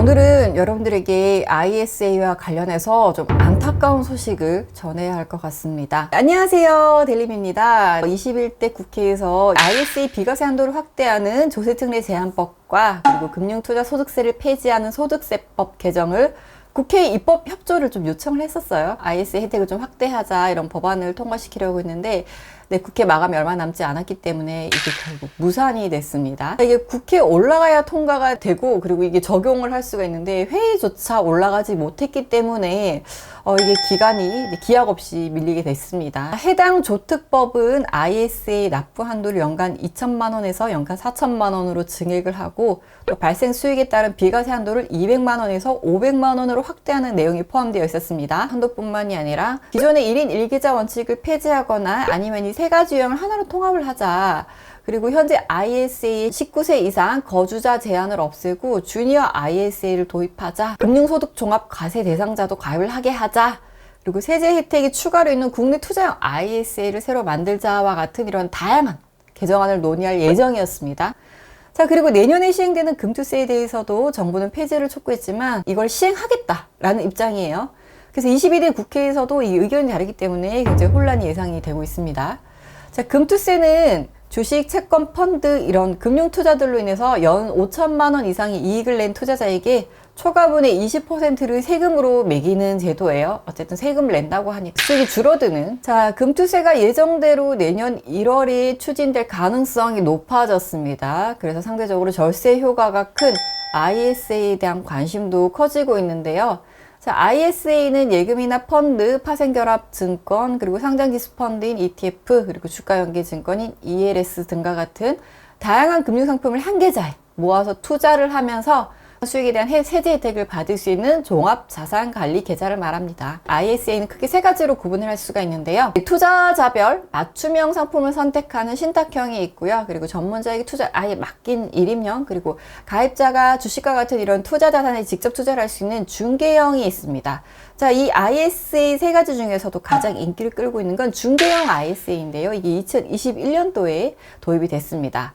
오늘은 여러분들에게 ISA와 관련해서 좀 안타까운 소식을 전해야 할 것 같습니다. 안녕하세요, 델림입니다. 21대 국회에서 ISA 비과세 한도를 확대하는 조세특례 제한법과 그리고 금융투자소득세를 폐지하는 소득세법 개정을 국회 입법 협조를 좀 요청을 했었어요. ISA 혜택을 좀 확대하자 이런 법안을 통과시키려고 했는데 국회 마감이 얼마 남지 않았기 때문에 이게 결국 무산이 됐습니다. 이게 국회에 올라가야 통과가 되고 그리고 이게 적용을 할 수가 있는데 회의조차 올라가지 못했기 때문에 이게 기간이 기약 없이 밀리게 됐습니다. 해당 조특법은 ISA 납부 한도를 연간 2천만 원에서 연간 4천만 원으로 증액을 하고 또 발생 수익에 따른 비과세 한도를 200만 원에서 500만 원으로 확대하는 내용이 포함되어 있었습니다. 한도뿐만이 아니라 기존의 1인 1계좌 원칙을 폐지하거나 아니면 이 세 가지 유형을 하나로 통합을 하자. 그리고 현재 ISA 19세 이상 거주자 제한을 없애고 주니어 ISA를 도입하자. 금융소득 종합 과세 대상자도 가입을 하게 하자. 그리고 세제 혜택이 추가로 있는 국내 투자형 ISA를 새로 만들자와 같은 이런 다양한 개정안을 논의할 예정이었습니다. 자, 그리고 내년에 시행되는 금투세에 대해서도 정부는 폐지를 촉구했지만 이걸 시행하겠다라는 입장이에요. 그래서 22대 국회에서도 이 의견이 다르기 때문에 굉장히 혼란이 예상이 되고 있습니다. 자, 금투세는 주식, 채권, 펀드 이런 금융투자들로 인해서 연 5천만 원 이상의 이익을 낸 투자자에게 초과분의 20%를 세금으로 매기는 제도예요. 어쨌든 세금을 낸다고 하니 수익이 줄어드는. 자, 금투세가 예정대로 내년 1월에 추진될 가능성이 높아졌습니다. 그래서 상대적으로 절세 효과가 큰 ISA에 대한 관심도 커지고 있는데요. 자, ISA는 예금이나 펀드, 파생결합 증권, 그리고 상장지수 펀드인 ETF, 그리고 주가연계 증권인 ELS 등과 같은 다양한 금융상품을 한 계좌에 모아서 투자를 하면서 수익에 대한 세제 혜택을 받을 수 있는 종합자산관리 계좌를 말합니다. ISA는 크게 세 가지로 구분을 할 수가 있는데요. 투자자별 맞춤형 상품을 선택하는 신탁형이 있고요. 그리고 전문자에게 투자 아예 맡긴 일임형, 그리고 가입자가 주식과 같은 이런 투자 자산에 직접 투자를 할 수 있는 중개형이 있습니다. 자, 이 ISA 세 가지 중에서도 가장 인기를 끌고 있는 건 중개형 ISA인데요. 이게 2021년도에 도입이 됐습니다.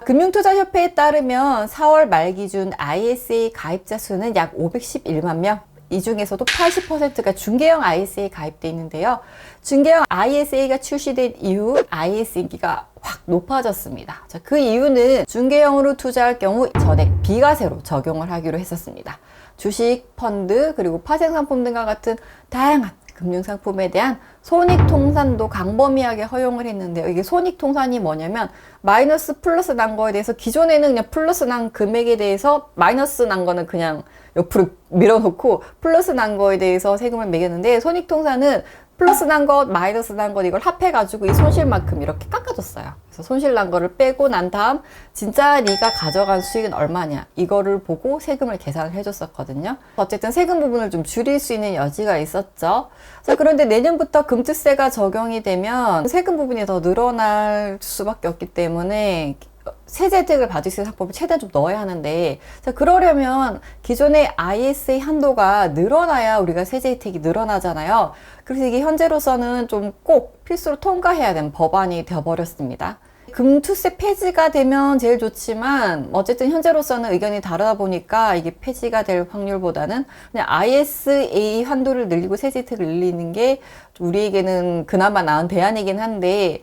금융투자협회에 따르면 4월 말 기준 ISA 가입자 수는 약 511만 명. 이 중에서도 80%가 중개형 ISA에 가입돼 있는데요. 중개형 ISA가 출시된 이후 ISA 인기가 확 높아졌습니다. 자, 그 이유는 중개형으로 투자할 경우 전액 비과세로 적용을 하기로 했었습니다. 주식, 펀드, 그리고 파생상품 등과 같은 다양한 금융상품에 대한 손익통산도 광범위하게 허용을 했는데요. 이게 손익통산이 뭐냐면 마이너스 플러스 난 거에 대해서 기존에는 그냥 플러스 난 금액에 대해서 마이너스 난 거는 그냥 옆으로 밀어놓고 플러스 난 거에 대해서 세금을 매겼는데 손익통산은 플러스 난 것, 마이너스 난 것 이걸 합해가지고 이 손실만큼 이렇게 깎아줬어요. 그래서 손실 난 거를 빼고 난 다음 진짜 네가 가져간 수익은 얼마냐 이거를 보고 세금을 계산을 해줬었거든요. 어쨌든 세금 부분을 좀 줄일 수 있는 여지가 있었죠. 자, 그런데 내년부터 금투세가 적용이 되면 세금 부분이 더 늘어날 수밖에 없기 때문에 세제 혜택을 받을 수 있는 상품을 최대한 좀 넣어야 하는데, 자, 그러려면 기존의 ISA 한도가 늘어나야 우리가 세제 혜택이 늘어나잖아요. 그래서 이게 현재로서는 좀 꼭 필수로 통과해야 되는 법안이 되어버렸습니다. 금투세 폐지가 되면 제일 좋지만 어쨌든 현재로서는 의견이 다르다 보니까 이게 폐지가 될 확률보다는 그냥 ISA 한도를 늘리고 세제 혜택을 늘리는 게 우리에게는 그나마 나은 대안이긴 한데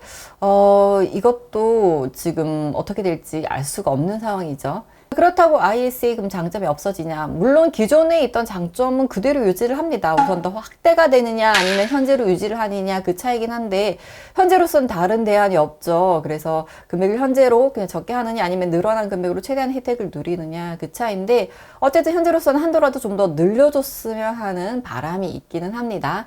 이것도 지금 어떻게 될지 알 수가 없는 상황이죠. 그렇다고 ISA 그럼 장점이 없어지냐? 물론 기존에 있던 장점은 그대로 유지를 합니다. 우선 더 확대가 되느냐 아니면 현재로 유지를 하느냐 그 차이긴 한데 현재로서는 다른 대안이 없죠. 그래서 금액을 현재로 그냥 적게 하느냐 아니면 늘어난 금액으로 최대한 혜택을 누리느냐 그 차이인데 어쨌든 현재로서는 한도라도 좀 더 늘려줬으면 하는 바람이 있기는 합니다.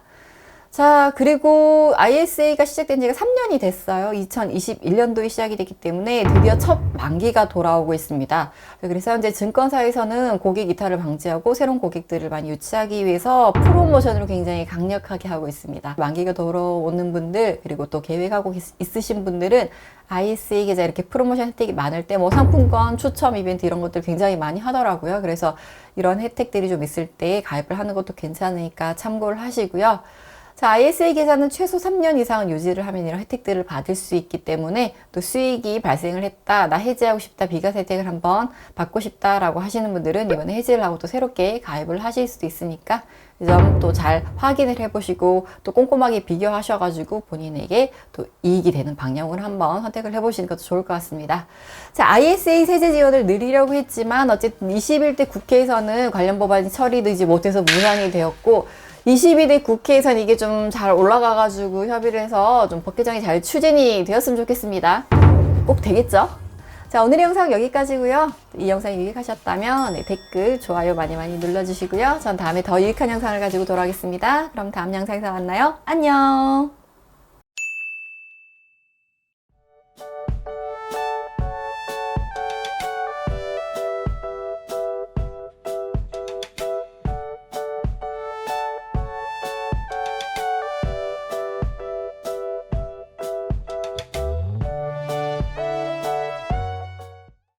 자, 그리고 ISA가 시작된 지가 3년이 됐어요. 2021년도에 시작이 됐기 때문에 드디어 첫 만기가 돌아오고 있습니다. 그래서 현재 증권사에서는 고객 이탈을 방지하고 새로운 고객들을 많이 유치하기 위해서 프로모션을 굉장히 강력하게 하고 있습니다. 만기가 돌아오는 분들 그리고 또 계획하고 있으신 분들은 ISA 계좌 이렇게 프로모션 혜택이 많을 때 뭐 상품권, 추첨 이벤트 이런 것들 굉장히 많이 하더라고요. 그래서 이런 혜택들이 좀 있을 때 가입을 하는 것도 괜찮으니까 참고를 하시고요. 자, ISA 계좌는 최소 3년 이상은 유지를 하면 이런 혜택들을 받을 수 있기 때문에 또 수익이 발생을 했다, 나 해지하고 싶다, 비과세 혜택을 한번 받고 싶다라고 하시는 분들은 이번에 해지를 하고 또 새롭게 가입을 하실 수도 있으니까 이 점 또 잘 확인을 해보시고 또 꼼꼼하게 비교하셔가지고 본인에게 또 이익이 되는 방향으로 한번 선택을 해보시는 것도 좋을 것 같습니다. 자, ISA 세제 지원을 늘리려고 했지만 어쨌든 21대 국회에서는 관련 법안이 처리되지 못해서 무산이 되었고 22대 국회에서는 이게 좀 잘 올라가가지고 협의를 해서 좀 법 개정이 잘 추진이 되었으면 좋겠습니다. 꼭 되겠죠? 자, 오늘의 영상 여기까지고요. 이 영상이 유익하셨다면 댓글, 좋아요 많이 눌러주시고요. 전 다음에 더 유익한 영상을 가지고 돌아오겠습니다. 그럼 다음 영상에서 만나요. 안녕!